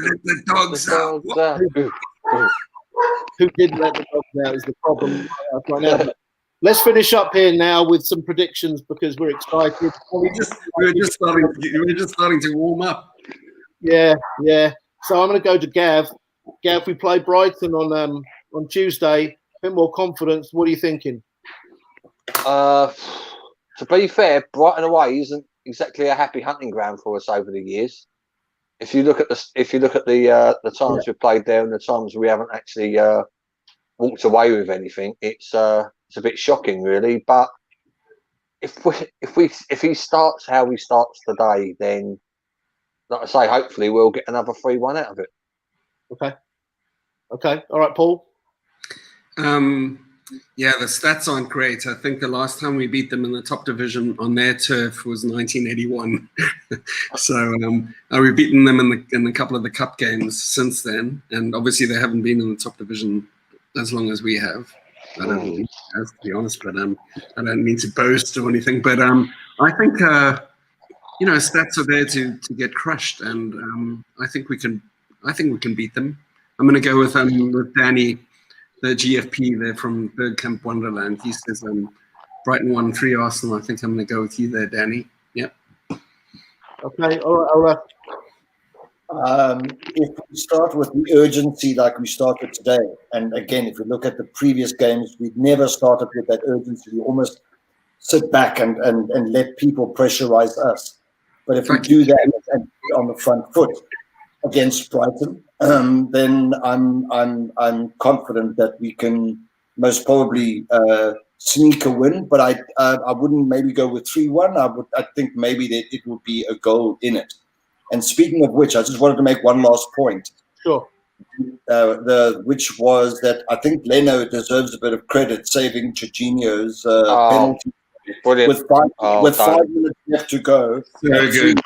let the dogs out? Who didn't let the dogs out is the problem right now. But let's finish up here now with some predictions because we're excited. We're just starting to warm up. Yeah. So I'm going to go to Gav. Gav, we play Brighton on Tuesday. A bit more confidence. What are you thinking? To be fair, Brighton away isn't exactly a happy hunting ground for us over the years. If you look at the times we've played there and the times we haven't actually walked away with anything, it's a bit shocking, really. But if he starts how he starts today, then like I say, hopefully we'll get another 3-1 out of it. Okay. All right, Paul. Yeah, the stats aren't great. I think the last time we beat them in the top division on their turf was 1981. So we've beaten them in a couple of the cup games since then, and obviously they haven't been in the top division as long as we have. I don't know, to be honest, but I don't mean to boast or anything. But I think stats are there to get crushed, and I think we can beat them. I'm going to go with Danny, the GFP there from Bergkamp Wonderland. He says Brighton 1-3 Arsenal. I think I'm going to go with you there, Danny. Yep. Okay. All right. If we start with the urgency like we started today, and again, if we look at the previous games, we've never started with that urgency. We almost sit back and let people pressurize us. But if we do that and on the front foot against Brighton, then I'm confident that we can most probably sneak a win. But I wouldn't maybe go with 3-1. I think maybe that it would be a goal in it. And speaking of which, I just wanted to make one last point. Sure. which was that I think Leno deserves a bit of credit, saving Jorginho's penalty Brilliant. with 5 minutes left to go. So good.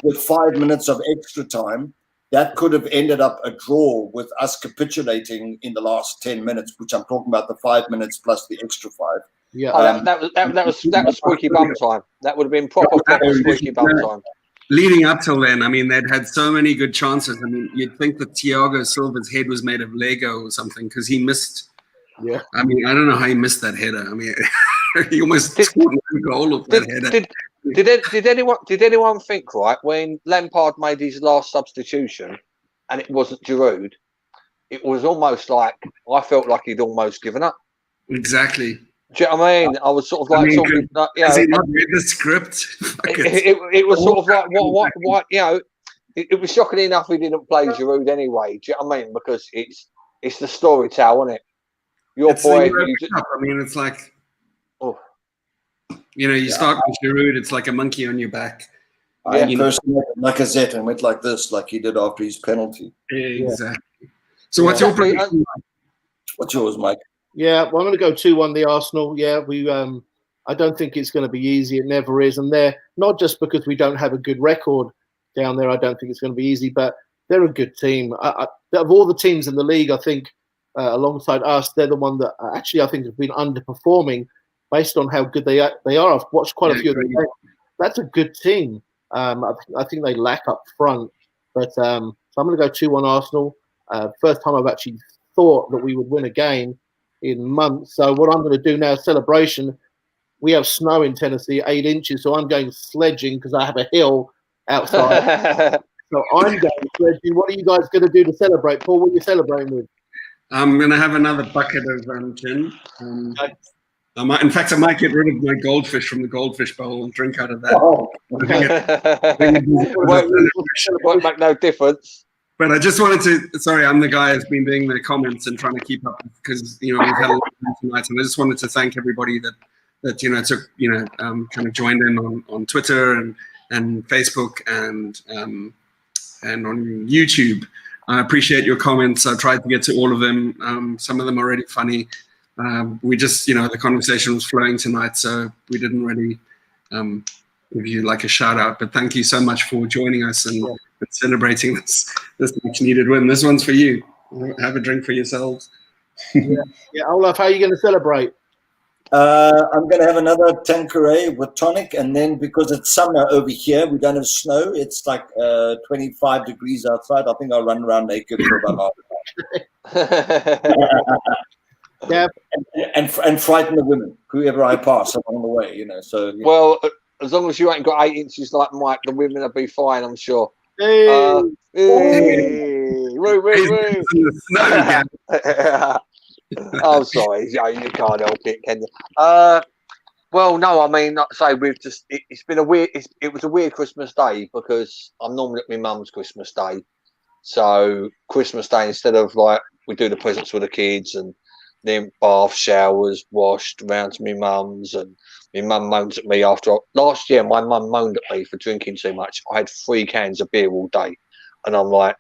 With 5 minutes of extra time, that could have ended up a draw with us capitulating in the last 10 minutes, which I'm talking about the 5 minutes plus the extra 5. Yeah, that was squeaky bum time. That would have been proper squeaky bum time. Leading up till then, I mean, they'd had so many good chances. I mean, you'd think that Thiago Silva's head was made of Lego or something because he missed. Yeah. I mean, I don't know how he missed that header. I mean, he almost scored a goal of that header. Did anyone think, right, when Lampard made his last substitution and it wasn't Giroud, it was almost like I felt like he'd almost given up. Exactly. Do you know what I mean? I was sort of like, has he not read the script? It was sort of like what you know. It was shocking enough he didn't play Giroud anyway. Do you know what I mean? Because it's the storyteller, isn't it? Your boy. I mean, it's like, you start with Giroud, it's like a monkey on your back. I impersonated Lacazette and went like this, like he did after his penalty. Exactly. So what's your prediction? What's yours, Mike? Yeah, well, I'm going to go 2-1 the Arsenal. Yeah, I don't think it's going to be easy. It never is. And they're not just because we don't have a good record down there. I don't think it's going to be easy, but they're a good team. Of all the teams in the league, I think alongside us, they're the one that actually I think have been underperforming based on how good they are. I've watched quite a few of them. That's a good team. I think they lack up front. But so I'm going to go 2-1 Arsenal. First time I've actually thought that we would win a game in months. So what I'm going to do now, celebration, we have snow in Tennessee, 8 inches, so I'm going sledging because I have a hill outside. So I'm going sledging. What are you guys going to do to celebrate? Paul, what are you celebrating with? I'm going to have another bucket of gin. I might get rid of my goldfish from the goldfish bowl and drink out of that. Won't make no difference. But I just wanted to, sorry, I'm the guy who's been doing the comments and trying to keep up because, we've had a lot of time tonight. And I just wanted to thank everybody that took, kind of joined in on Twitter and Facebook and on YouTube. I appreciate your comments. I tried to get to all of them. Some of them are already funny. We just, the conversation was flowing tonight, so we didn't really give you like a shout out. But thank you so much for joining us and celebrating this much needed win. This one's for you. Have a drink for yourselves. Yeah, Olaf, how are you going to celebrate? I'm going to have another Tanqueray with tonic, and then because it's summer over here, we don't have snow. It's like 25 degrees outside. I think I'll run around naked for about half an hour. Yeah, and frighten the women, whoever I pass along the way. So. Well, as long as you ain't got 8 inches like Mike, the women will be fine, I'm sure. Hey. Woo. I'm sorry, you can't help it, can you? Well, no, I mean, like I say, we've just it's been a weird. It was a weird Christmas Day because I'm normally at my mum's Christmas Day, so Christmas Day instead of like we do the presents with the kids and then bath, showers, washed, round to my mum's, and my mum moans at me after last year. My mum moaned at me for drinking too much. I had 3 cans of beer all day, and I'm like,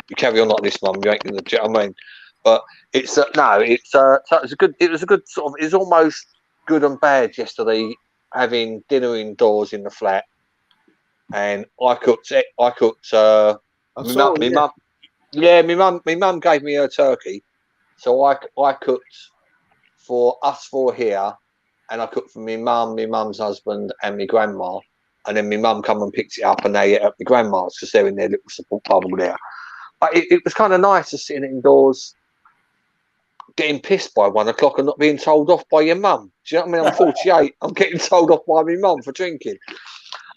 "You carry on like this, mum. You ain't gonna." Do you know what I mean? But it's it was a good sort of. It's almost good and bad yesterday having dinner indoors in the flat, and I cooked. My mum gave me her turkey. So I cooked for us 4 here, and I cooked for my mum, my mum's husband, and my grandma. And then my mum come and picked it up, and they ate at my grandma's because they're in their little support bubble there. But it was kind of nice just sitting indoors, getting pissed by 1 o'clock and not being told off by your mum. Do you know what I mean? I'm 48. I'm getting told off by my mum for drinking.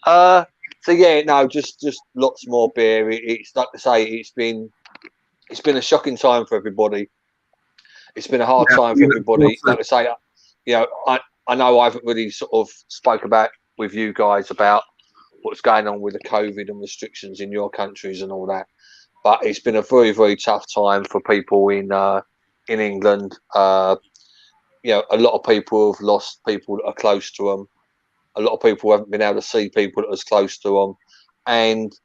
So yeah, no, just lots more beer. It's like to say, it's been a shocking time for everybody. It's been a hard time for everybody. Like I say, I know I haven't really sort of spoke about with you guys about what's going on with the COVID and restrictions in your countries and all that, but it's been a very, very tough time for people in England. A lot of people have lost people that are close to them. A lot of people haven't been able to see people that are close to them, and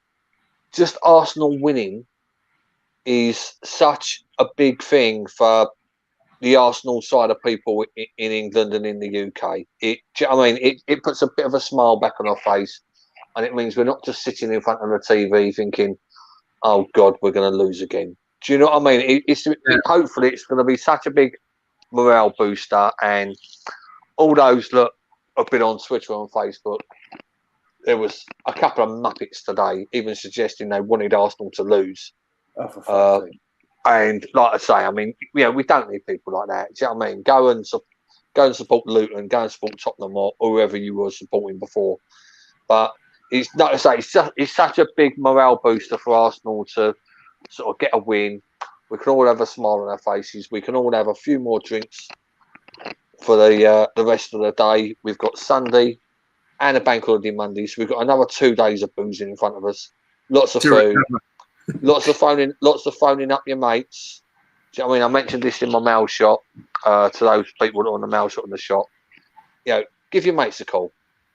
just Arsenal winning is such a big thing for the Arsenal side of people in England and in the UK. Do you know what I mean? It puts a bit of a smile back on our face, and it means we're not just sitting in front of the TV thinking, "Oh God, we're going to lose again." Do you know what I mean? Hopefully, it's going to be such a big morale booster, and all those that have been on Twitter and Facebook, there was a couple of muppets today even suggesting they wanted Arsenal to lose. Oh, for fuck's sake. And like I say, I mean, we don't need people like that. Do you know what I mean? Go and support Luton, go and support Tottenham or whoever you were supporting before. But it's like I say, it's such a big morale booster for Arsenal to sort of get a win. We can all have a smile on our faces. We can all have a few more drinks for the rest of the day. We've got Sunday and a bank holiday Monday, so we've got another 2 days of boozing in front of us. Lots of food. Lots of phoning up your mates. Do you know what I mean? I mentioned this in my mail shot to those people that are on the mail shot in the shop. Give your mates a call.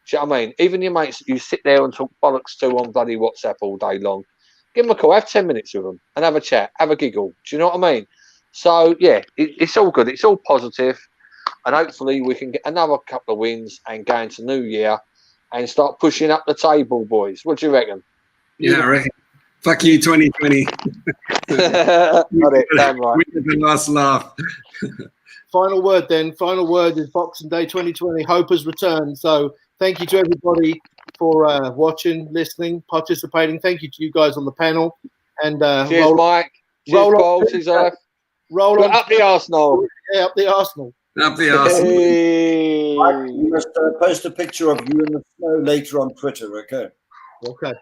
Do you know what I mean? Even your mates that you sit there and talk bollocks to on bloody WhatsApp all day long, give them a call. Have 10 minutes with them and have a chat. Have a giggle. Do you know what I mean? So, yeah, it's all good. It's all positive. And hopefully we can get another couple of wins and go into New Year and start pushing up the table, boys. What do you reckon? Yeah, I reckon. Fuck you, 2020. Got it, damn right. We did the last laugh. Final word then. Final word is Boxing Day 2020. Hope has returned. So thank you to everybody for watching, listening, participating. Thank you to you guys on the panel. And cheers, Mike. Cheers, Paul. Cheers, Olaf. Roll on. Up the Arsenal. Yeah, up the Arsenal. Up the Arsenal. Hey. Mike, you must post a picture of you in the snow later on Twitter, okay? Okay.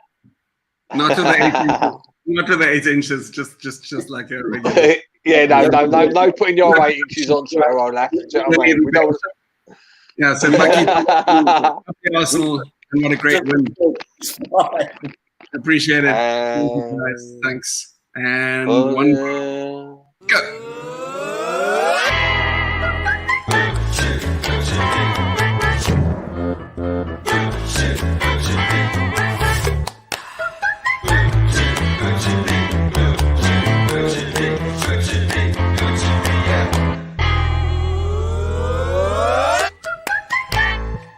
Not to the 8 inches. Not to the 8 inches. Just like a regular. Yeah, no putting your 8 inches on Twitter, Olaf. Do you know what I mean? We don't... Yeah, so lucky the Arsenal, and what a great win. Appreciate it. Thanks. And one go.